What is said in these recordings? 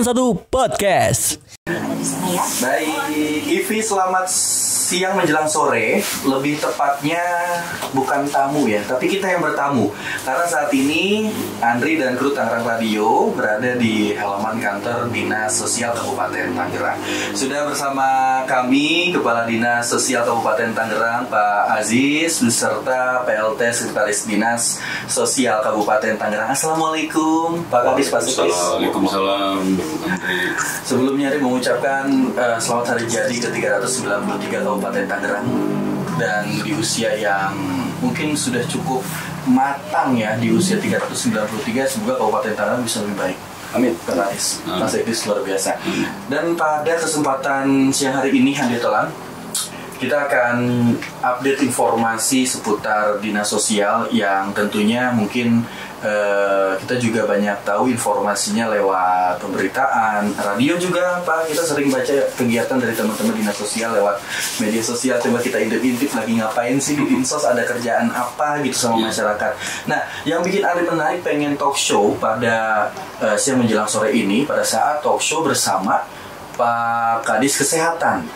991 Podcast. Baik, Ivi, selamat siang menjelang sore. Lebih tepatnya bukan tamu ya, tapi kita yang bertamu. Karena saat ini Andri dan kru Tangerang Radio berada di halaman kantor Dinas Sosial Kabupaten Tangerang. Sudah bersama kami Kepala Dinas Sosial Kabupaten Tangerang, Pak Aziz, beserta PLT Sekretaris Dinas Sosial Kabupaten Tangerang. Assalamualaikum, Pak Kadis, Pak Sekis. Waalaikumsalam. Sebelumnya Andri mengucapkan selamat hari jadi ke-393 Kabupaten Tangerang. Dan di usia yang mungkin sudah cukup matang ya, di usia 393, semoga Kabupaten Tangerang bisa lebih baik. Amin, Pak Kadis, Pak Sekis, luar biasa. Dan pada kesempatan siang hari ini, Handi Telan, kita akan update informasi seputar Dinas Sosial yang tentunya mungkin kita juga banyak tahu informasinya lewat pemberitaan, radio juga, Pak. Kita sering baca kegiatan dari teman-teman Dinas Sosial lewat media sosial. Coba kita intip-intip lagi ngapain sih di Dinsos, ada kerjaan apa gitu sama masyarakat. Nah, yang bikin Ari menarik pengen talk show pada siang menjelang sore ini, pada saat talk show bersama Pak Kadis Kesehatan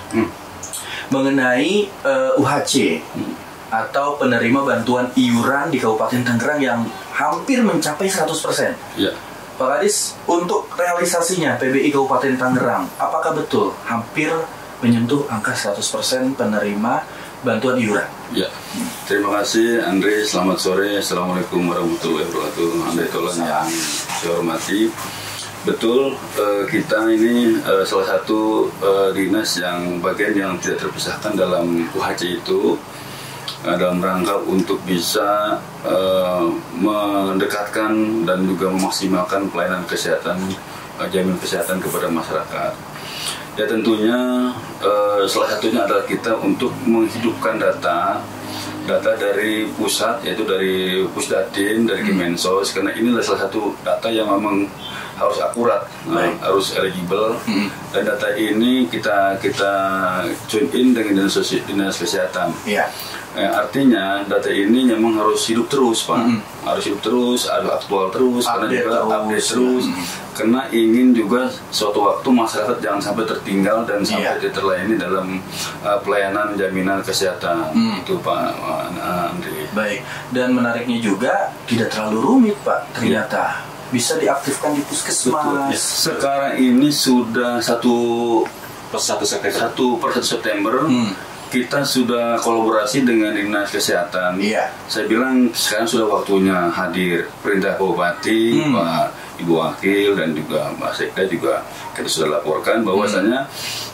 mengenai UHC atau penerima bantuan iuran di Kabupaten Tangerang yang hampir mencapai 100%. Ya. Pak Kadis, untuk realisasinya PBI Kabupaten Tangerang, apakah betul hampir menyentuh angka 100% penerima bantuan iuran? Ya. Terima kasih Andre, selamat sore. Assalamualaikum warahmatullahi wabarakatuh. Andre Tolan yang saya hormati. Betul, kita ini salah satu dinas yang bagian yang tidak terpisahkan dalam UHC itu, dalam rangka untuk bisa mendekatkan dan juga memaksimalkan pelayanan kesehatan, jaminan kesehatan kepada masyarakat. Ya tentunya salah satunya adalah kita untuk menghidupkan data dari pusat, yaitu dari Pusdatin, dari Kemensos, karena inilah salah satu data yang memang harus akurat, harus eligible, dan data ini kita tune in dengan dinas kesehatan. Iya. Artinya data ini memang harus hidup terus, Pak. Harus hidup terus, harus aktual terus, karena juga update terus. Karena ingin juga suatu waktu masyarakat jangan sampai tertinggal dan sampai tidak terlayani dalam pelayanan jaminan kesehatan. Itu Pak Andri. Baik. Dan menariknya juga tidak terlalu rumit, Pak. Ternyata bisa diaktifkan di puskesmas. Ya. Sekarang ini sudah 1 September. Kita sudah kolaborasi dengan Dinas Kesehatan. Iya. Saya bilang sekarang sudah waktunya hadir perintah Bupati, Pak Ibu Wakil dan juga Mbak Sekda juga kita sudah laporkan bahwasanya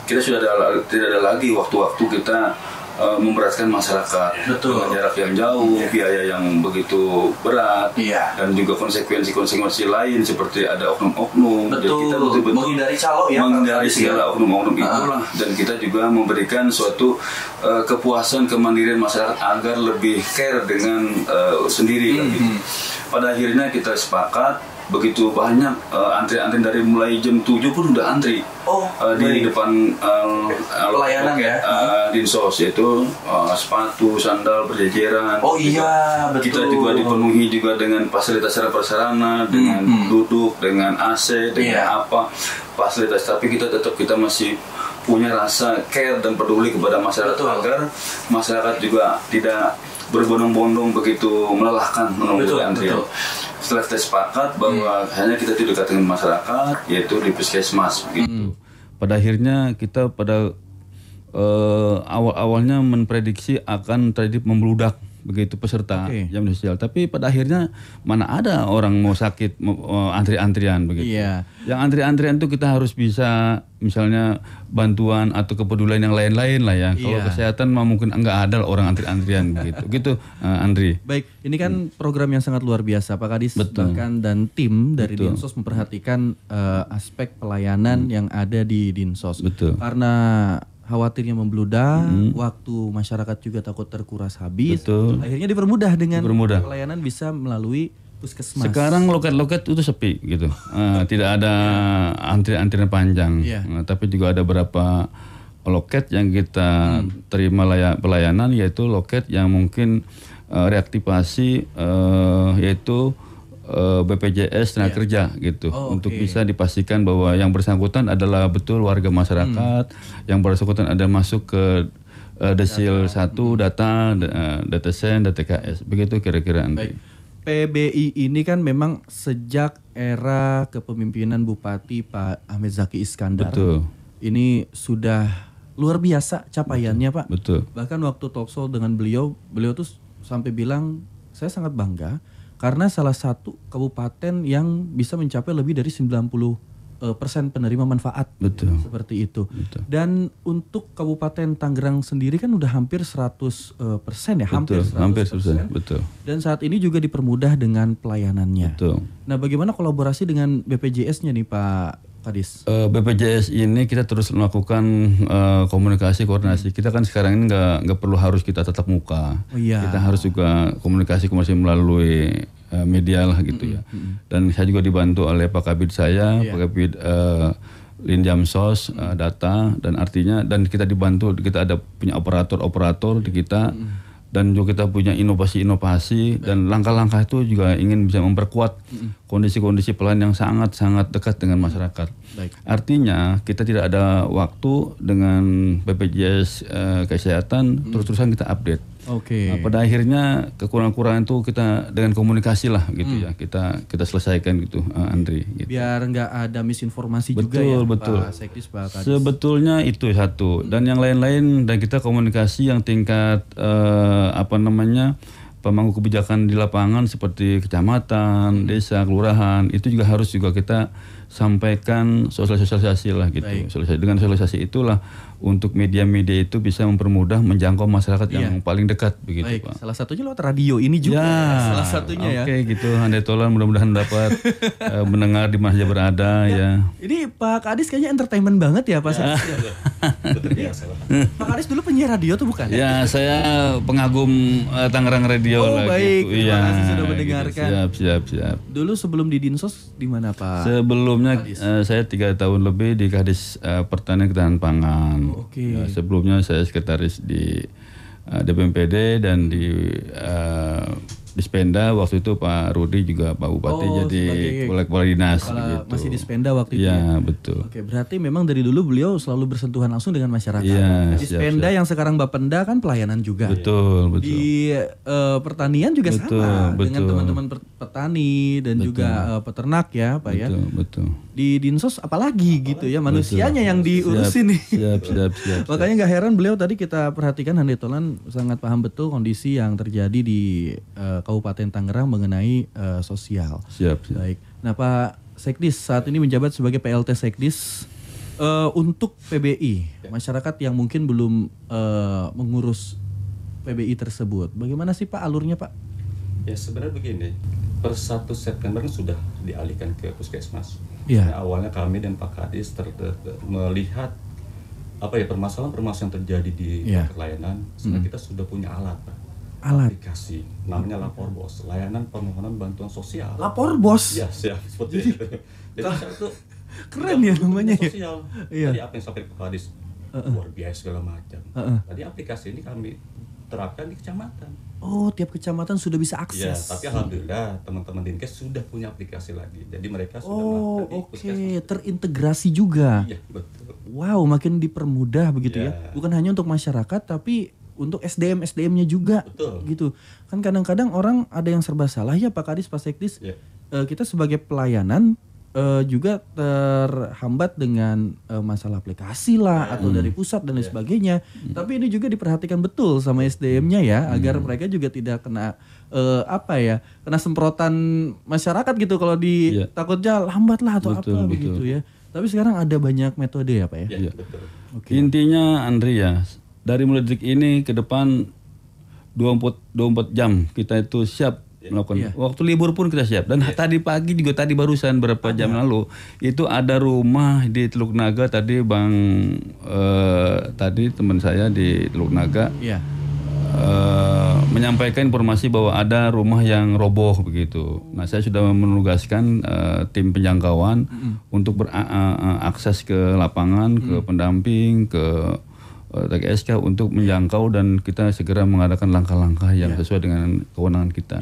kita sudah tidak ada lagi waktu-waktu kita memberatkan masyarakat. Betul. Dengan jarak yang jauh, biaya yang begitu berat, dan juga konsekuensi lain seperti ada oknum-oknum. Betul. Jadi kita betul-betul menghindari calo ya, menghindari segala oknum-oknum itulah, dan kita juga memberikan suatu kepuasan kemandirian masyarakat agar lebih care dengan sendiri. Pada akhirnya kita sepakat. Begitu banyak antri-antri dari mulai jam 7 pun udah antri di depan pelayanan Dinsos, yaitu sepatu, sandal berjejeran. Oh iya, betul. Kita juga dipenuhi juga dengan fasilitas prasarana, dengan duduk, dengan AC, dengan apa fasilitas. Tapi kita masih punya rasa care dan peduli kepada masyarakat agar masyarakat juga tidak berbondong-bondong begitu melelahkan menunggu antrian. Setelah kita sepakat bahwa hanya kita tidak dekat dengan masyarakat, yaitu di puskesmas begitu. Pada akhirnya kita pada awal-awalnya memprediksi akan terjadi membludak begitu peserta jaminan sosial, tapi pada akhirnya mana ada orang mau sakit antri-antrian begitu. Yang antri-antrian itu kita harus bisa misalnya bantuan atau kepedulian yang lain-lain lah ya. Kalau kesehatan mah mungkin enggak ada orang antri-antrian begitu. Gitu Andri. Baik, ini kan program yang sangat luar biasa Pak Kadis. Bahkan dan tim dari Dinsos memperhatikan aspek pelayanan yang ada di Dinsos. Karena khawatirnya membludak, waktu masyarakat juga takut terkuras habis. Akhirnya dipermudah dengan pelayanan bisa melalui puskesmas. Sekarang loket-loket itu sepi gitu, tidak ada antrian panjang. Tapi juga ada beberapa loket yang kita terima pelayanan, yaitu loket yang mungkin reaktivasi, yaitu BPJS tenaga kerja gitu, untuk bisa dipastikan bahwa yang bersangkutan adalah betul warga masyarakat, yang bersangkutan ada masuk ke Desil 1 data sen, DTKS, begitu kira-kira nanti. PBI ini kan memang sejak era kepemimpinan Bupati Pak Ahmed Zaki Iskandar. Betul. Ini sudah luar biasa capaiannya, Pak. Betul. Bahkan waktu talkshow dengan beliau tuh sampai bilang, saya sangat bangga karena salah satu kabupaten yang bisa mencapai lebih dari 90% penerima manfaat. Betul. Seperti itu. Betul. Dan untuk Kabupaten Tangerang sendiri kan udah hampir 100% ya, betul, hampir 100%. Betul. Dan saat ini juga dipermudah dengan pelayanannya. Betul. Nah, bagaimana kolaborasi dengan BPJS-nya nih Pak Kadis? BPJS ini kita terus melakukan komunikasi, koordinasi. Kita kan sekarang ini nggak perlu harus kita tatap muka. Kita harus juga komunikasi melalui media lah gitu ya. Dan saya juga dibantu oleh Pak Kabid saya, Pak Kabid Linjamsos data, dan artinya dan kita dibantu, kita ada punya operator di kita. Dan juga kita punya inovasi-inovasi dan langkah-langkah itu juga ingin bisa memperkuat kondisi-kondisi pelayanan yang sangat-sangat dekat dengan masyarakat. Artinya kita tidak ada waktu dengan BPJS Kesehatan terus-terusan kita update. Nah, pada akhirnya kekurangan-kekurangan itu kita dengan komunikasi lah gitu ya, kita selesaikan gitu, Andri. Gitu. Biar nggak ada misinformasi juga ya, betul. Pak Sekdis, Pak Kadis. Sebetulnya itu satu, dan yang lain-lain, dan kita komunikasi yang tingkat pemangku kebijakan di lapangan seperti kecamatan, desa, kelurahan, itu juga harus kita sampaikan sosialisasi lah gitu. Dengan sosialisasi itulah untuk media-media itu bisa mempermudah menjangkau masyarakat yang paling dekat begitu, Pak. Salah satunya lewat radio ini juga. Salah satunya ya. Oke, gitu. Handai Tolan mudah-mudahan dapat mendengar di mana saja berada ya. Ini Pak Kadis kayaknya entertainment banget ya, Pak. Pak Kadis dulu penyiar radio tuh bukan? Ya, saya pengagum Tangerang Radio lah baik. gitu. Terima kasih sudah mendengarkan. Siap. Dulu sebelum di Dinsos di mana, Pak? Sebelumnya saya 3 tahun lebih di Kadis Pertanian Ketahanan Pangan. Ya, sebelumnya saya sekretaris di DPMPD dan di Dispenda, waktu itu Pak Rudi juga Pak Bupati jadi kepala dinas gitu. Masih Dispenda waktu itu. Ya, betul. Oke, berarti memang dari dulu beliau selalu bersentuhan langsung dengan masyarakat. Ya, Dispenda yang sekarang Bapenda kan pelayanan juga. Betul. Di pertanian juga sama dengan teman-teman petani dan juga peternak ya, Pak ya. Betul. Di Dinsos apalagi gitu ya, manusianya yang diurusin nih. Siap. Makanya nggak heran beliau tadi kita perhatikan Handai Tolan sangat paham betul kondisi yang terjadi di Kabupaten Tangerang mengenai sosial. Siap. Baik. Nah, Pak Sekdis saat ini menjabat sebagai PLT Sekdis untuk PBI, masyarakat yang mungkin belum mengurus PBI tersebut. Bagaimana sih Pak alurnya, Pak? Ya sebenarnya begini, per 1 September sudah dialihkan ke Puskesmas. Iya. Awalnya kami dan Pak Kadis melihat permasalahan-permasalahan yang terjadi di pelayanan, sebenarnya kita sudah punya alat, Pak. Aplikasi namanya Lapor Bos, layanan permohonan bantuan sosial. Lapor Bos. Ya, siap seperti itu. Jadi itu keren ya namanya. Sosial. Tadi apa yang sampai Pak Kadis luar biasa segala macam. Tadi aplikasi ini kami terapkan di kecamatan. Oh, tiap kecamatan sudah bisa akses. Ya, tapi alhamdulillah teman-teman Dinkes sudah punya aplikasi lagi. Jadi mereka sudah melakukan terintegrasi juga. Iya, betul. Wow, makin dipermudah begitu ya. Bukan hanya untuk masyarakat tapi untuk SDM-nya juga. Betul. Gitu. Kan kadang-kadang orang ada yang serba salah ya Pak Kadis, Pak Sekdis. Kita sebagai pelayanan juga terhambat dengan masalah aplikasi lah atau dari pusat dan lain sebagainya. Tapi ini juga diperhatikan betul sama SDM-nya ya, agar mereka juga tidak kena kena semprotan masyarakat gitu kalau takutnya lambat lah atau begitu ya. Tapi sekarang ada banyak metode ya Pak ya. Iya, betul. Intinya Andri ya, dari mulai detik ini ke depan 24 jam kita itu siap melakukan. Waktu libur pun kita siap. Dan tadi pagi juga barusan beberapa jam lalu itu ada rumah di Teluk Naga tadi tadi teman saya di Teluk Naga menyampaikan informasi bahwa ada rumah yang roboh begitu. Nah, saya sudah menugaskan tim penjangkauan untuk berakses ke lapangan, ke pendamping, ke tagih SK untuk menjangkau dan kita segera mengadakan langkah-langkah yang sesuai dengan kewenangan kita.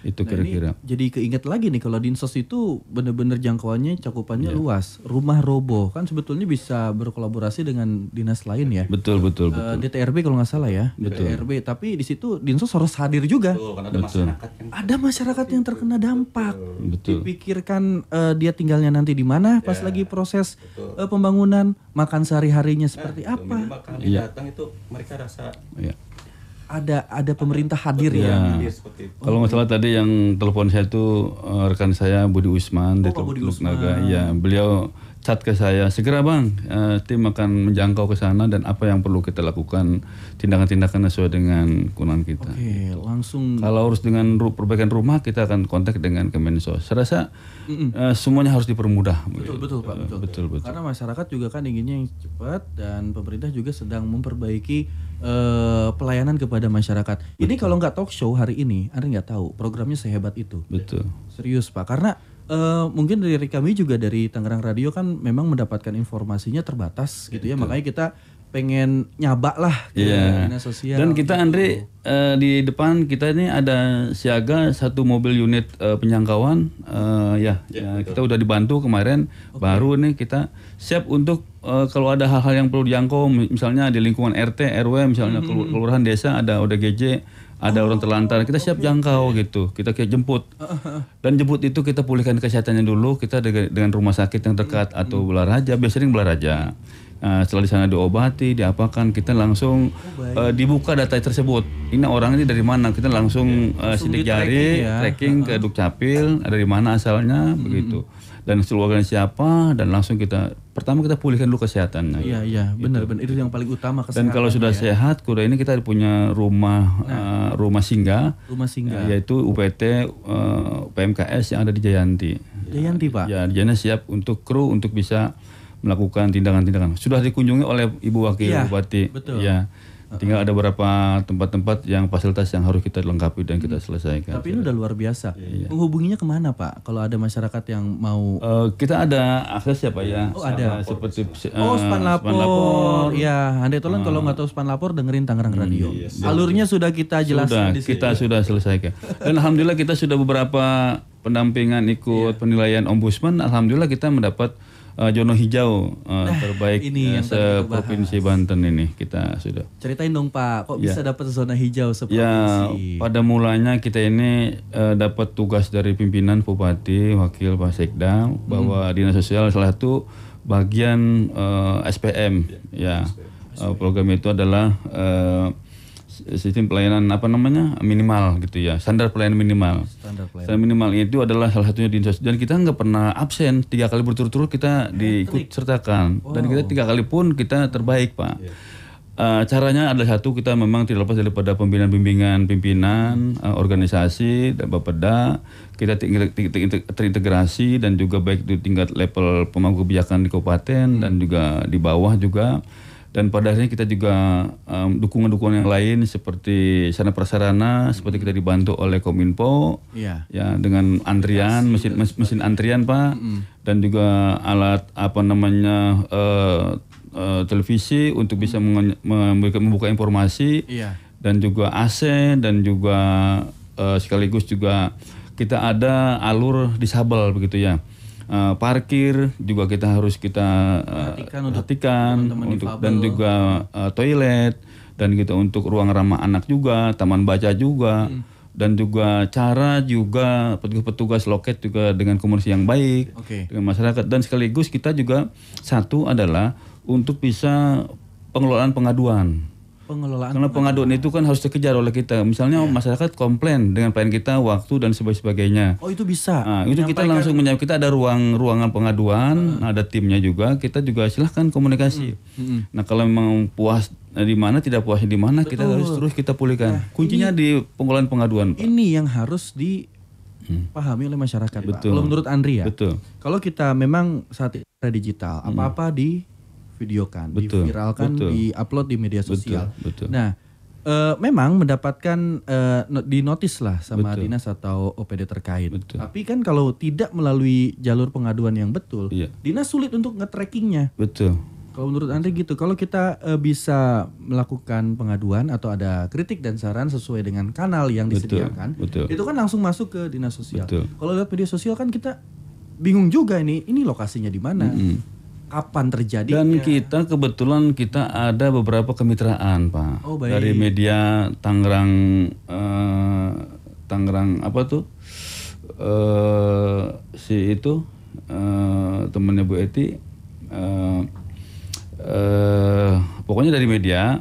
Itu kira-kira. Jadi keinget lagi nih kalau Dinsos itu benar-benar jangkauannya cakupannya luas. Rumah roboh kan sebetulnya bisa berkolaborasi dengan dinas lain ya. Betul. DTRB kalau nggak salah ya. Betul. DTRB, tapi di situ Dinsos harus hadir juga. Ada masyarakat yang terkena dampak. Betul. Dipikirkan dia tinggalnya nanti di mana pas lagi proses pembangunan, makan sehari-harinya seperti apa. Kami datang itu mereka rasa ada pemerintah hadir ya. Kalau nggak salah tadi yang telepon saya itu rekan saya Budi Usman dari Teluk Naga. Ya, beliau chat ke saya, segera Bang, tim akan menjangkau ke sana dan apa yang perlu kita lakukan, tindakan-tindakan sesuai dengan kewenangan kita. Oke, langsung. Kalau harus dengan perbaikan rumah, kita akan kontak dengan Kemensos. Saya rasa semuanya harus dipermudah. Betul Pak, betul. Karena masyarakat juga kan inginnya yang cepat dan pemerintah juga sedang memperbaiki pelayanan kepada masyarakat. Ini kalau nggak talk show hari ini, Anda nggak tahu programnya sehebat itu. Betul. Serius Pak, karena mungkin dari kami juga dari Tangerang Radio kan memang mendapatkan informasinya terbatas gitu ya, makanya kita pengen nyabak lah ke dinas sosial. Dan kita Andre di depan kita ini ada siaga 1 mobil unit penjangkauan kita udah dibantu kemarin. Baru nih kita siap untuk kalau ada hal-hal yang perlu dijangkau, misalnya di lingkungan RT, RW, misalnya kelurahan desa ada ODGJ, ada orang terlantar, kita siap jangkau gitu, kita kayak jemput. Dan jemput itu kita pulihkan kesehatannya dulu, kita dengan rumah sakit yang dekat atau Belaraja, biasanya Belaraja. Setelah di sana diobati, diapakan, kita langsung dibuka data tersebut. Ini orang ini dari mana? Kita langsung sidik jari, tracking ke Dukcapil, ada di mana asalnya, begitu. Dan keluarganya siapa, dan langsung pertama kita pulihkan dulu kesehatannya. Iya, benar itu yang paling utama, kesehatan. Dan kalau sudah sehat, kuda ini kita punya rumah singgah. Rumah singgah. Yaitu UPT PMKS yang ada di Jayanti. Jayanti Pak. Ya, Jayanti siap untuk kru untuk bisa melakukan tindakan-tindakan. Sudah dikunjungi oleh Ibu Wakil Bupati. Betul. Ya. Tinggal ada beberapa tempat-tempat yang fasilitas yang harus kita lengkapi dan kita selesaikan. Tapi ini udah luar biasa. Menghubunginya kemana Pak? Kalau ada masyarakat yang mau? Kita ada akses ya Pak ya. Ada. Seperti Span Lapor. Ya, Anda tolong kalau nggak tahu Span Lapor dengerin Tangerang Radio. Alurnya sudah kita jelaskan di sini. Kita sudah selesaikan. Dan alhamdulillah kita sudah beberapa pendampingan ikut penilaian Ombudsman. Alhamdulillah kita mendapat zona hijau terbaik se-provinsi Banten ini kita sudah. Ceritain dong Pak, kok bisa dapat zona hijau seprovinsi? Ya, pada mulanya kita ini dapat tugas dari pimpinan Bupati, Wakil Pak Sekda bahwa Dinas Sosial salah satu bagian SPM ya. Program itu adalah sistem pelayanan minimal gitu ya, standar pelayanan minimal. Standar minimal itu adalah salah satunya Dinsos, dan kita nggak pernah absen, 3 kali berturut-turut kita diikut sertakan. Dan kita 3 kali pun kita terbaik Pak. Caranya adalah satu, kita memang tidak lepas daripada pimpinan organisasi dan Bapeda, kita terintegrasi dan juga baik di tingkat level pemangku kebijakan di kabupaten dan juga di bawah juga. Dan pada akhirnya kita juga dukungan-dukungan yang lain seperti sarana prasarana, seperti kita dibantu oleh Kominfo, ya dengan antrian, mesin antrian Pak, dan juga alat televisi untuk bisa membuka informasi, dan juga AC, dan juga sekaligus juga kita ada alur disabel begitu ya. Parkir juga kita harus perhatikan untuk dan juga toilet, dan gitu untuk ruang ramah anak juga, taman baca juga, dan juga cara juga petugas loket juga dengan komunikasi yang baik dengan masyarakat, dan sekaligus kita juga satu adalah untuk bisa pengelolaan pengaduan. Karena pengaduan itu kan harus dikejar oleh kita. Misalnya masyarakat komplain dengan pelayanan kita, waktu dan sebagainya. Oh, itu bisa. Nah, itu kita langsung menjawab. Kita ada ruangan pengaduan, ada timnya juga. Kita juga silahkan komunikasi. Nah, kalau memang puas di mana, tidak puasnya di mana, kita harus terus kita pulihkan. Kuncinya di pengelolaan pengaduan, Pak. Ini yang harus dipahami oleh masyarakat, Pak. Betul. Kalau menurut Andri ya. Betul. Kalau kita memang saat ini era digital, apa-apa di videokan, diviralkan, diupload di media sosial. Betul. Nah, memang mendapatkan dinotis lah sama dinas atau OPD terkait. Tapi kan kalau tidak melalui jalur pengaduan yang betul, dinas sulit untuk nge-trackingnya. Betul. Kalau menurut Andre gitu, kalau kita bisa melakukan pengaduan atau ada kritik dan saran sesuai dengan kanal yang disediakan, itu kan langsung masuk ke dinas sosial. Kalau lihat media sosial kan kita bingung juga ini lokasinya di mana, kapan terjadinya. Dan kita kebetulan kita ada beberapa kemitraan, Pak. Oh, baik. Dari media Tangerang apa tuh? Temannya Bu Eti, pokoknya dari media,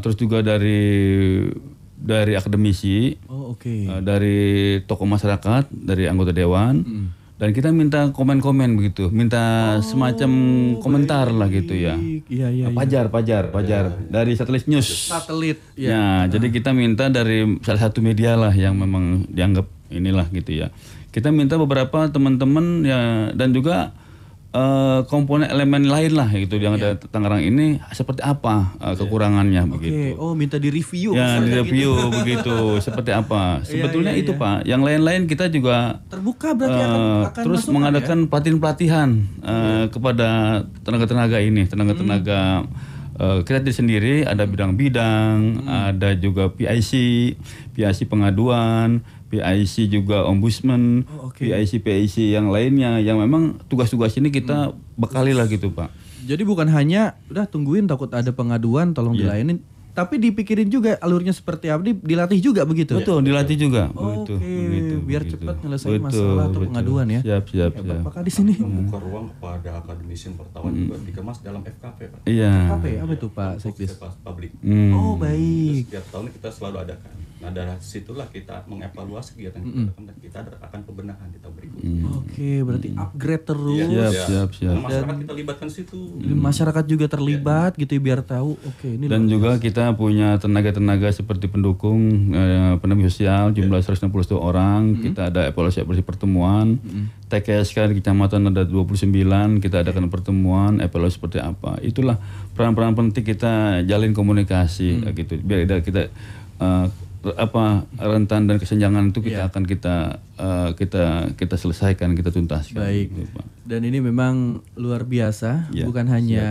terus juga dari akademisi, dari tokoh masyarakat, dari anggota dewan, dan kita minta komen-komen begitu, minta semacam komentar lah gitu ya. Pajar dari Satelit News. Ya, jadi kita minta dari salah satu media lah yang memang dianggap inilah gitu ya. Kita minta beberapa teman-teman ya, dan juga komponen elemen lain lah gitu yang ada Tangerang ini seperti apa kekurangannya begitu. Oh, minta direview. Ya, direview gitu. Begitu seperti apa. Sebetulnya itu Pak. Yang lain-lain kita juga terbuka berarti akan terus mengadakan pelatihan kepada tenaga-tenaga ini, tenaga-tenaga kita di sendiri ada bidang-bidang, ada juga PIC pengaduan, PIC juga ombudsman, PIC yang lainnya yang memang tugas-tugas ini kita bekali lah gitu Pak. Jadi bukan hanya udah tungguin takut ada pengaduan tolong dilayanin, tapi dipikirin juga alurnya seperti apa, dilatih juga begitu. Betul, dilatih juga. Begitu, biar cepat nyelesain masalah atau pengaduan ya. Siap. Apakah di sini membuka ruang kepada akademisi wartawan juga dikemas dalam FKP, Pak. Iya. FKP apa itu Pak Sekdis? Publik. Oh, baik. Setiap tahun kita selalu adakan. Nah, dari situlah kita mengevaluasi kegiatan kita dan kita akan pembenahan di tahun berikutnya. Berarti upgrade terus. Siap. Masyarakat kita libatkan situ. Masyarakat juga terlibat gitu biar tahu. Ini. Dan juga kita punya tenaga-tenaga seperti pendukung pendamping sosial jumlah 161 orang. Kita ada evaluasi pertemuan. TKSK di kecamatan ada 29. Kita adakan pertemuan evaluasi seperti apa. Itulah peran-peran penting kita jalin komunikasi gitu. Biar kita rentan dan kesenjangan itu kita akan kita selesaikan, kita tuntaskan. Baik. Gitu, Pak. Dan ini memang luar biasa, bukan hanya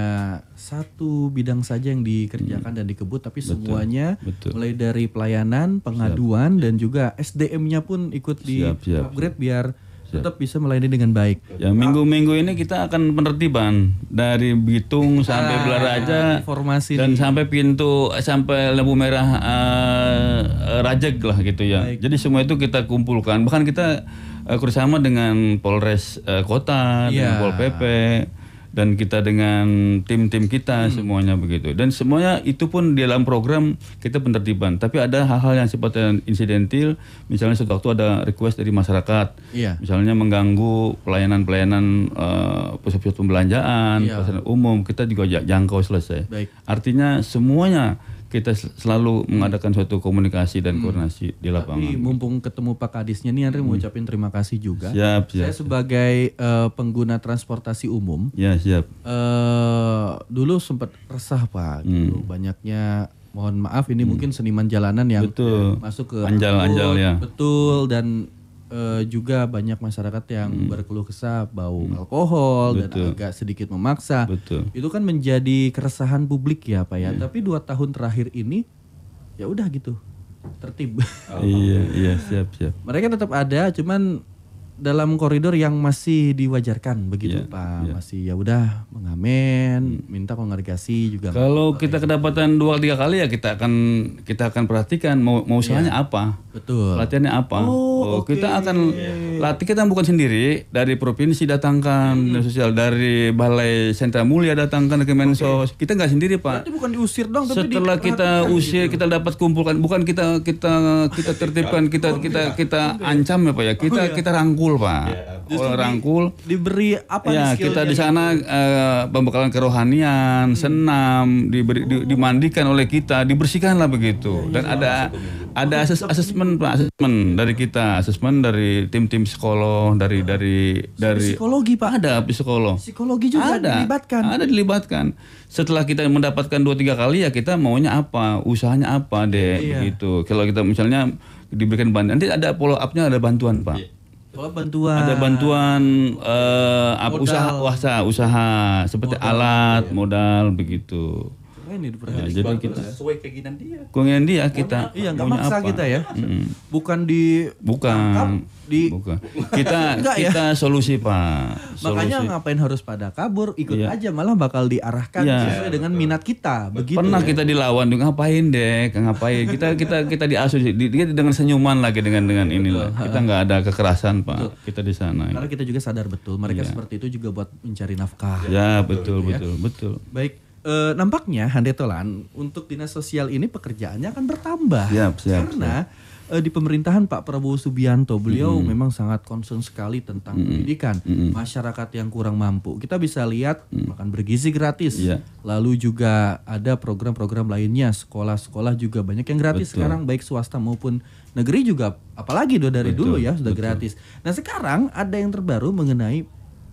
satu bidang saja yang dikerjakan dan dikebut, tapi semuanya mulai dari pelayanan, pengaduan dan juga SDM-nya pun ikut di upgrade biar tetap bisa melayani dengan baik. Ya, minggu-minggu ini kita akan penertiban dari Bitung sampai Belaraja dan sampai sampai Lampu Merah Rajek lah gitu ya. Baik. Jadi semua itu kita kumpulkan. Bahkan kita bersama dengan Polres Kota, dengan Pol PP, dan kita dengan tim-tim kita semuanya begitu. Dan semuanya itu pun di dalam program kita penertiban. Tapi ada hal-hal yang sifatnya insidentil, misalnya suatu waktu ada request dari masyarakat, misalnya mengganggu pelayanan pusat-pusat pembelanjaan, pasar umum, kita juga jangkau selesai. Baik. Artinya semuanya kita selalu mengadakan suatu komunikasi dan koordinasi di lapangan. Tapi mumpung ketemu Pak Kadisnya nih, Andre mau ucapin terima kasih juga. Siap. Saya sebagai pengguna transportasi umum, siap. Dulu sempat resah Pak, gitu. Banyaknya, mohon maaf ini mungkin seniman jalanan yang masuk ke anjal ya. Betul, dan juga banyak masyarakat yang berkeluh kesah bau alkohol dan agak sedikit memaksa. Itu kan menjadi keresahan publik ya Pak ya. Tapi 2 tahun terakhir ini ya udah gitu tertib. Iya siap. Mereka tetap ada, cuman dalam koridor yang masih diwajarkan begitu Pak. Masih ya udah mengamen, minta kongregasi juga. Kalau kita kedapatan 2-3 kali ya kita akan perhatikan mau usahanya apa. Betul. Pelatihannya apa. Kita akan latih, kita bukan sendiri, dari provinsi datangkan dinas sosial, dari Balai Sentra Mulia datangkan ke Kemensos. Kita nggak sendiri Pak. Berarti bukan diusir dong, tapi setelah kita usir gitu. Kita dapat kumpulkan, bukan kita tertibkan, kita ancam ya Pak ya. Kita rangkul Pak. Rangkul. Diberi apa ya, kita di sana pembekalan kerohanian, senam, dimandikan oleh kita, dibersihkan lah begitu. Dan ada asesmen dari kita, asesmen dari tim-tim psikolog, dari psikologi Pak. Ada psikolog. Psikologi juga dilibatkan. Setelah kita mendapatkan 2-3 kali ya kita maunya apa, usahanya apa deh begitu. Kalau kita misalnya diberikan bantuan, nanti ada follow up-nya, ada bantuan Pak. bantuan. Ada bantuan usaha seperti modal, alat, modal begitu. Jadi kita sesuai keinginan dia kita. Iya, nggak maksa apa? Kita ya. Bukan. Kita solusi, Pak. Makanya ngapain harus pada kabur, ikut aja, malah bakal diarahkan sesuai dengan minat kita. Begitu. Pernah kita dilawan, ngapain kita diasuh dengan senyuman lagi dengan inilah. Kita nggak ada kekerasan, Pak. Betul. Kita di sana. Karena kita juga sadar betul mereka seperti itu juga buat mencari nafkah. Ya, betul. Baik. Nampaknya Handetolan untuk dinas sosial ini pekerjaannya akan bertambah. Karena di pemerintahan Pak Prabowo Subianto beliau memang sangat concern sekali tentang pendidikan masyarakat yang kurang mampu. Kita bisa lihat makan bergizi gratis. Lalu juga ada program-program lainnya, sekolah-sekolah juga banyak yang gratis sekarang, baik swasta maupun negeri juga, apalagi dari dulu ya sudah gratis. Nah sekarang ada yang terbaru mengenai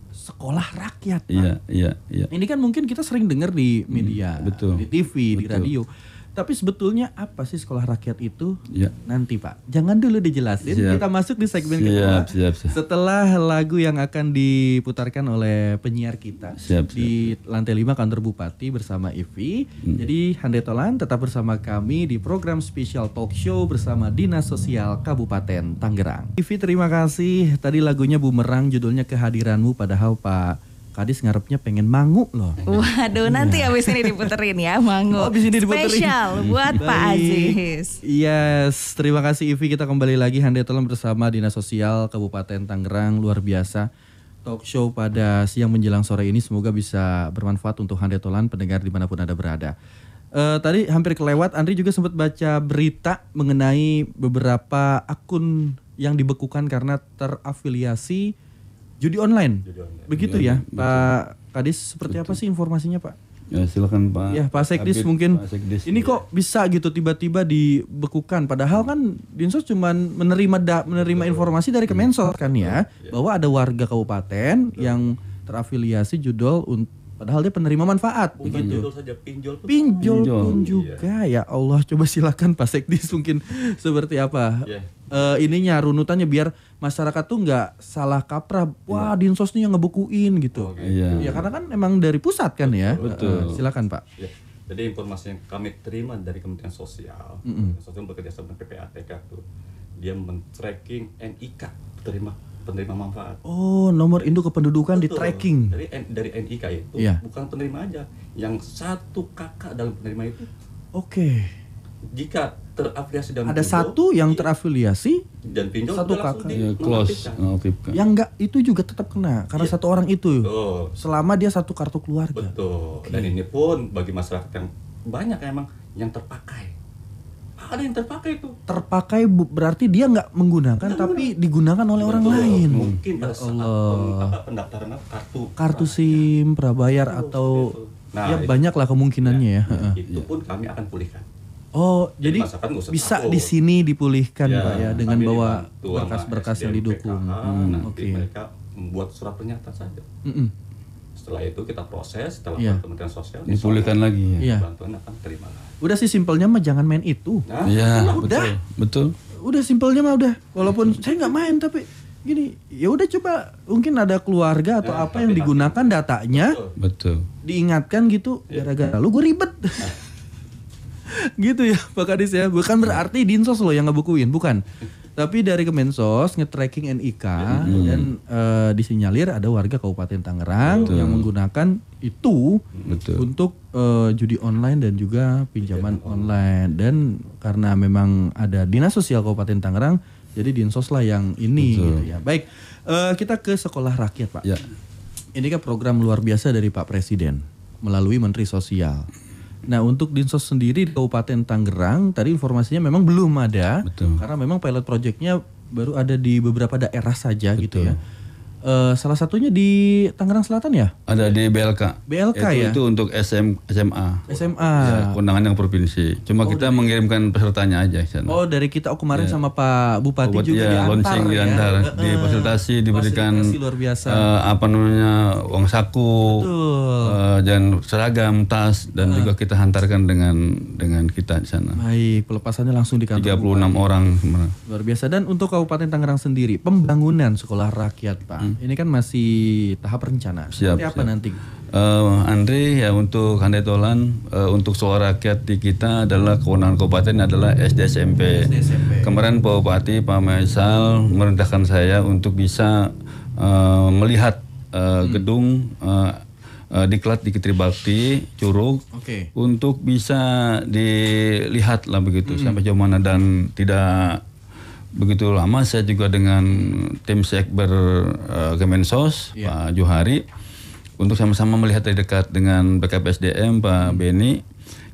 sekolah rakyat, Pak. Iya. Ini kan mungkin kita sering dengar di media, di TV, di radio. Tapi sebetulnya apa sih sekolah rakyat itu? Nanti Pak, jangan dulu dijelasin. Kita masuk di segmen kedua. Setelah lagu yang akan diputarkan oleh penyiar kita di lantai 5 kantor Bupati bersama Ivi. Jadi Handetolan tetap bersama kami di program spesial talk show bersama Dinas Sosial Kabupaten Tangerang. Ivi, terima kasih. Tadi lagunya Bumerang, judulnya Kehadiranmu, padahal Pak Kadis ngarepnya pengen mangu loh. Waduh, nanti abis ini diputerin ya mangu. Abis ini diputerin. Spesial buat Pak Aziz. Yes, terima kasih Ivi. Kita kembali lagi Handetolan bersama Dinas Sosial Kabupaten Tangerang. Luar biasa talk show pada siang menjelang sore ini. Semoga bisa bermanfaat untuk Handetolan pendengar dimanapun Anda berada. Tadi hampir kelewat, Andri juga sempat baca berita mengenai beberapa akun yang dibekukan karena terafiliasi judi online. Begitu ya, Pak Kadis, seperti apa sih informasinya, Pak? Ya, silakan Pak. Ya, Pak Sekdis mungkin. Ini kok bisa gitu tiba-tiba dibekukan, padahal kan Dinsos cuma menerima informasi dari Kemensos kan ya, bahwa ada warga kabupaten yang terafiliasi judol padahal dia penerima manfaat. Bukan begitu. Judol saja, pinjol pun juga. Ya Allah, coba silakan Pak Sekdis mungkin seperti apa ininya, runutannya biar masyarakat tuh nggak salah kaprah. Wah, Dinsos nih yang ngebukuin gitu. Ya karena kan emang dari pusat kan ya. Betul. Silakan Pak. Jadi informasi yang kami terima dari Kementerian Sosial, Sosial bekerja sama PPATK tuh, dia men-tracking NIK penerima manfaat. Oh, nomor induk kependudukan di tracking. Dari NIK itu bukan penerima aja, yang satu kakak dalam penerima itu. Oke. Jika terafiliasi dalam ada pinjol, satu yang terafiliasi dan pinjol, satu kakak close. Yang enggak itu juga tetap kena karena satu orang itu. Selama dia satu kartu keluarga. Betul. Dan ini pun bagi masyarakat yang banyak emang yang terpakai. Ada yang terpakai itu. Terpakai berarti dia nggak menggunakan tapi digunakan oleh orang lain. Mungkin pada saat pendaftaran kartu SIM, prabayar atau ya banyak lah kemungkinannya ya. Itu pun kami akan pulihkan. Oh, jadi bisa di sini dipulihkan Pak ya dengan bawa berkas-berkas yang didukung. Nanti mereka membuat surat pernyataan saja. Setelah itu kita proses, setelah Kementerian Sosial dipulihkan lagi. Bantuan akan terima lagi. Udah sih simpelnya mah jangan main itu. Betul. Udah simpelnya mah udah. Walaupun saya nggak main tapi gini, ya udah coba mungkin ada keluarga atau apa yang digunakan datanya. Betul. Diingatkan gitu, gara-gara lu gue ribet. Gitu ya Pak Kadis ya. Bukan berarti Dinsos loh yang ngebukuin, bukan. Tapi dari Kemensos nge-tracking NIK dan disinyalir ada warga Kabupaten Tangerang yang menggunakan itu untuk judi online dan juga pinjaman online. Dan karena memang ada Dinas Sosial Kabupaten Tangerang, jadi Dinsos lah yang ini gitu ya. Baik, kita ke sekolah rakyat Pak. Ini kan program luar biasa dari Pak Presiden melalui Menteri Sosial. Nah, untuk Dinsos sendiri di Kabupaten Tangerang tadi informasinya memang belum ada. Karena memang pilot projectnya baru ada di beberapa daerah saja gitu ya. Salah satunya di Tangerang Selatan ya? Ada di BLK. BLK ya? Itu untuk SMA. SMA. Ya, kewenangan yang provinsi. Cuma kita mengirimkan pesertanya aja sana. Oh, dari kita kemarin sama Pak Bupati juga diantar launching ya. Diantar, difasilitasi, diberikan luar biasa. Uang saku, dan seragam, tas, dan juga kita hantarkan dengan kita di sana. Baik, pelepasannya langsung di kantor 36 orang. Luar biasa. Dan untuk Kabupaten Tangerang sendiri, pembangunan sekolah rakyat, Pak. Ini kan masih tahap rencana. Seperti apa nanti? Andre, ya untuk Handai Tolan, untuk sekolah rakyat di kita adalah kewenangan kabupaten adalah SD SMP. Kemarin Pak Bupati Pak Maisal merintahkan saya untuk bisa melihat gedung diklat di Kitri Bakti Curug untuk bisa dilihat lah begitu sampai jauh mana, dan tidak begitu lama saya juga dengan tim Sekber Kemensos Pak Johari untuk sama-sama melihat dari dekat dengan BKPSDM Pak Beni.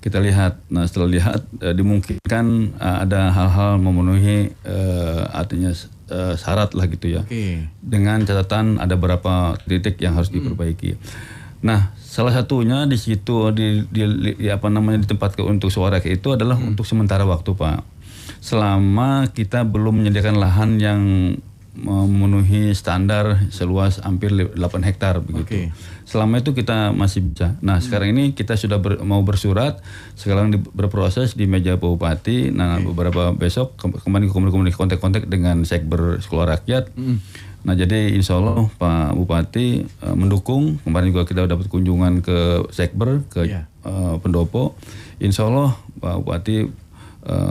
Kita lihat, nah setelah lihat dimungkinkan ada hal-hal memenuhi artinya syarat lah gitu ya. Dengan catatan ada beberapa titik yang harus diperbaiki. Nah, salah satunya di situ ditempatkan untuk suara itu adalah untuk sementara waktu, Pak. Selama kita belum menyediakan lahan yang memenuhi standar seluas hampir 8 hektar begitu. Selama itu kita masih bisa. Nah, sekarang ini kita sudah mau bersurat, sekarang berproses di meja Pak Bupati. Nah, beberapa besok kemarin komunikasi kontak dengan Sekber Sekolah Rakyat. Nah, jadi insya Allah Pak Bupati mendukung. Kemarin juga kita dapat kunjungan ke Sekber, ke pendopo. Insya Allah Pak Bupati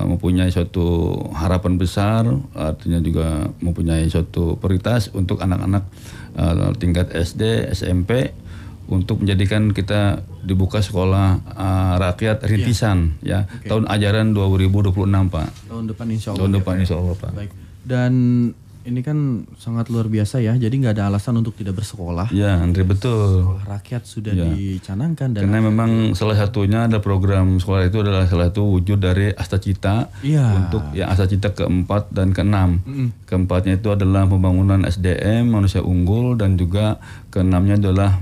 mempunyai suatu harapan besar, artinya juga mempunyai suatu prioritas untuk anak-anak tingkat SD, SMP, untuk menjadikan kita dibuka sekolah rakyat rintisan tahun ajaran 2026, Pak. Tahun depan insya Allah. Tahun depan insya Allah, Pak. Baik. Dan ini kan sangat luar biasa ya, jadi nggak ada alasan untuk tidak bersekolah. Ya, Andre, betul. Sekolah rakyat sudah dicanangkan. Dan karena memang salah satunya ada program sekolah itu adalah salah satu wujud dari Asta Cita untuk Asta Cita keempat dan keenam. Keempatnya itu adalah pembangunan SDM manusia unggul, dan juga keenamnya adalah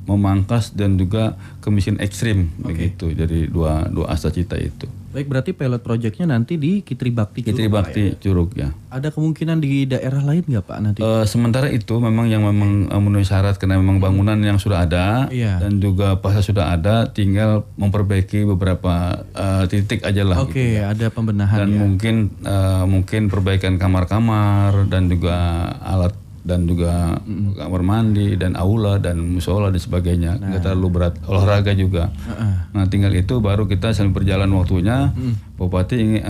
memangkas dan juga kemiskinan ekstrim begitu. Jadi dua Asta Cita itu. Baik, berarti pilot projectnya nanti di Kitri Bakti Curug. Kitri Bakti Curug ya. Ada kemungkinan di daerah lain nggak Pak nanti? Sementara itu memang yang memenuhi syarat, karena memang bangunan yang sudah ada dan juga pasar sudah ada, tinggal memperbaiki beberapa titik aja lah. Gitu ya. Ada pembenahan. Dan mungkin perbaikan kamar-kamar dan juga alat dan juga kamar mandi dan aula dan musola dan sebagainya. Nggak terlalu berat, olahraga juga. Nah, tinggal itu baru kita sambil berjalan waktunya Bupati ingin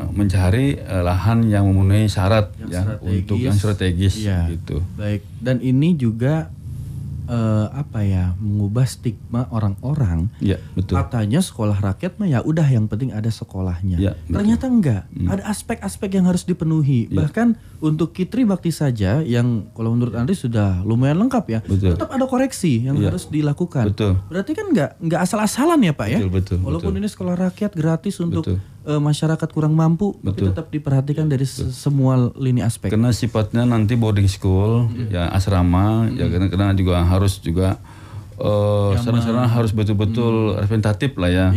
mencari lahan yang memenuhi syarat untuk yang strategis gitu. Baik, dan ini juga mengubah stigma orang-orang. Ya, betul. Katanya sekolah rakyat mah ya udah, yang penting ada sekolahnya. Ya, ternyata enggak. Ada aspek-aspek yang harus dipenuhi. Bahkan untuk Kitri Bakti saja yang kalau menurut Andri sudah lumayan lengkap ya. Tetap ada koreksi yang harus dilakukan. Betul. Berarti kan enggak asal-asalan ya, Pak ya. Betul. Walaupun ini sekolah rakyat gratis untuk masyarakat kurang mampu, tapi tetap diperhatikan dari semua lini aspek. Karena sifatnya nanti boarding school, ya asrama, ya karena juga harus juga sarana-sarana harus betul-betul representatif lah ya,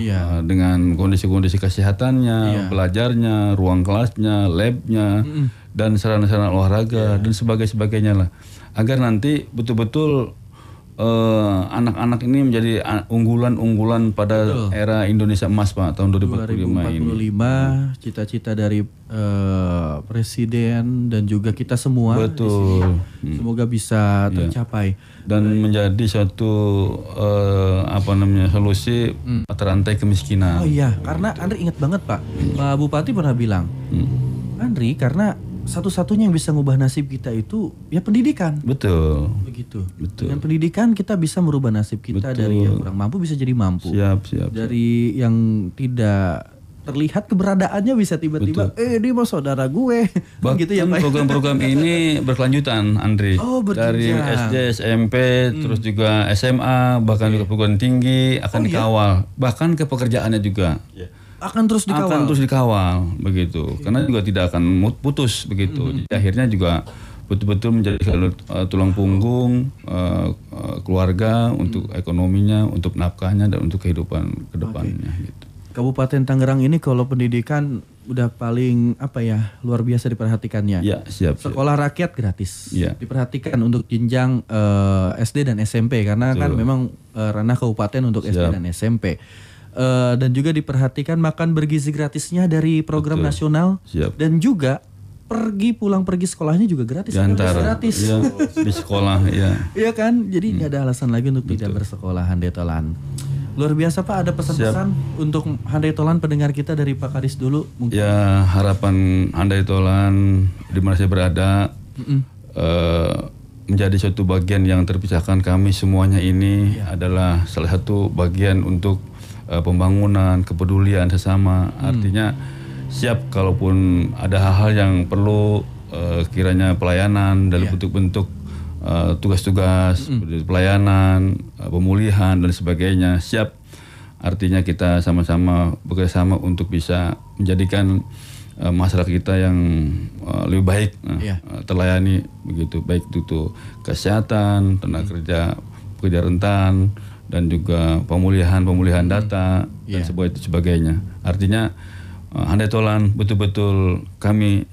dengan kondisi-kondisi kesehatannya, pelajarnya, ruang kelasnya, labnya, dan sarana-sarana olahraga dan sebagainya lah, agar nanti betul-betul anak-anak ini menjadi unggulan pada era Indonesia Emas, Pak, tahun 2045 ini. Cita-cita dari Presiden dan juga kita semua. Betul. Semoga bisa tercapai dan menjadi suatu solusi mata rantai kemiskinan. Oh iya, karena Andri ingat banget Pak, Pak Bupati pernah bilang, Andri, karena satu-satunya yang bisa ngubah nasib kita itu ya pendidikan. Betul. Begitu. Betul. Dengan pendidikan kita bisa merubah nasib kita. Dari yang kurang mampu bisa jadi mampu. Siap. Dari yang tidak terlihat keberadaannya bisa tiba-tiba dia mau saudara gue. Gitu ya, Pak. Program-program ini berkelanjutan, Andri. Dari SD, SMP, terus juga SMA, bahkan juga perguruan tinggi akan dikawal. Bahkan ke pekerjaannya juga. akan terus dikawal begitu. Karena juga tidak akan putus begitu. Jadi akhirnya juga betul-betul menjadi tulang punggung keluarga untuk ekonominya, untuk nafkahnya dan untuk kehidupan kedepannya gitu. Kabupaten Tangerang ini kalau pendidikan udah paling luar biasa diperhatikannya. Ya, siap. Sekolah rakyat gratis. Ya. Diperhatikan untuk jenjang SD dan SMP karena kan memang ranah kabupaten untuk SD dan SMP. Dan juga diperhatikan makan bergizi gratisnya dari program nasional. Dan juga pergi sekolahnya juga gratis. Gratis. Ya, di sekolah ya. Iya kan? Jadi nggak ada alasan lagi untuk tidak bersekolah, Handai Tolan. Luar biasa Pak, ada pesan-pesan untuk Handai Tolan pendengar kita dari Pak Kadis dulu mungkin. Ya, harapan Handai Tolan di mana saya berada menjadi suatu bagian yang terpisahkan. Kami semuanya ini adalah salah satu bagian untuk pembangunan, kepedulian sesama. Artinya siap kalaupun ada hal-hal yang perlu kiranya pelayanan dalam bentuk-bentuk tugas-tugas pelayanan, pemulihan dan sebagainya, siap. Artinya kita sama-sama bekerjasama untuk bisa menjadikan masyarakat kita yang lebih baik terlayani begitu, baik itu kesehatan, tenaga kerja, pekerja rentan dan juga pemulihan data dan sebagainya. Artinya Handai Tolan betul-betul kami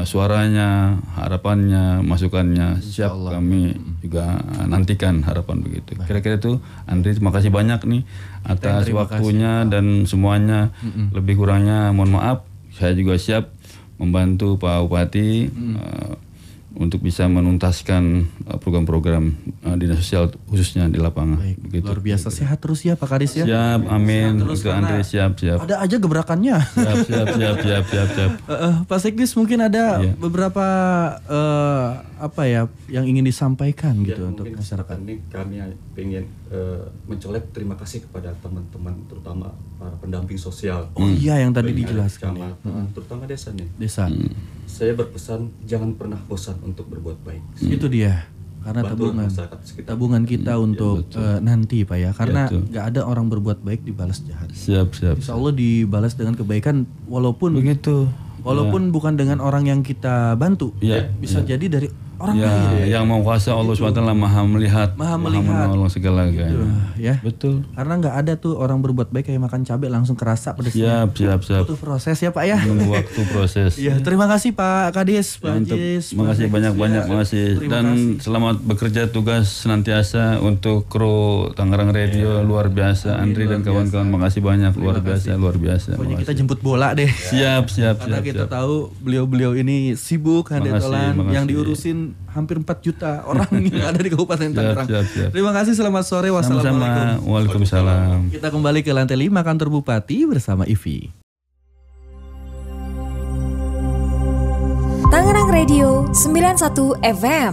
suaranya, harapannya, masukannya siap kami juga nantikan harapan begitu. Kira-kira itu Andri, terima kasih banyak nih atas waktunya dan semuanya. Lebih kurangnya mohon maaf. Saya juga siap membantu Pak Bupati untuk bisa menuntaskan program-program dinas sosial khususnya di lapangan. Begitu. Luar biasa, sehat terus ya Pak Kadis ya. Siap, amin. Untuk Andre siap. Ada aja gebrakannya. Siap. Pak Sekdis mungkin ada beberapa yang ingin disampaikan gitu untuk masyarakat. Ini kami ingin mencolek terima kasih kepada teman-teman terutama para pendamping sosial. Oh iya, yang tadi dijelaskan ya. Terutama desa nih. Desa. Saya berpesan jangan pernah bosan untuk berbuat baik. Itu dia. Karena tabungan kita untuk nanti Pak ya. Karena nggak ada orang berbuat baik dibalas jahat. Siap. Insya Allah dibalas dengan kebaikan walaupun begitu. Walaupun bukan dengan orang yang kita bantu. Bisa jadi dari orang lain. Yang mau kuasa Allah SWT maha melihat, maha menolong segala-galanya. Gitu, ya. Betul. Karena nggak ada tuh orang berbuat baik kayak makan cabai langsung kerasa pedasnya. Siap. Itu proses ya Pak ya. Menunggu waktu proses. Ya, terima kasih Pak Kadis, Pak Ajis. Terima kasih banyak-banyak, makasih. Dan selamat bekerja tugas senantiasa untuk kru Tangerang Radio luar biasa. Andri dan kawan-kawan, makasih banyak, luar biasa. Pokoknya kita jemput bola deh. Siap. Karena kita tahu beliau-beliau ini sibuk, Handai Tolan yang diurusin hampir 4 juta orang yang ada di Kabupaten Tangerang. Terima kasih, selamat sore. Wassalamualaikum. Waalaikumsalam. Kita kembali ke lantai 5 kantor Bupati bersama Ivi. Tangerang Radio 91 FM.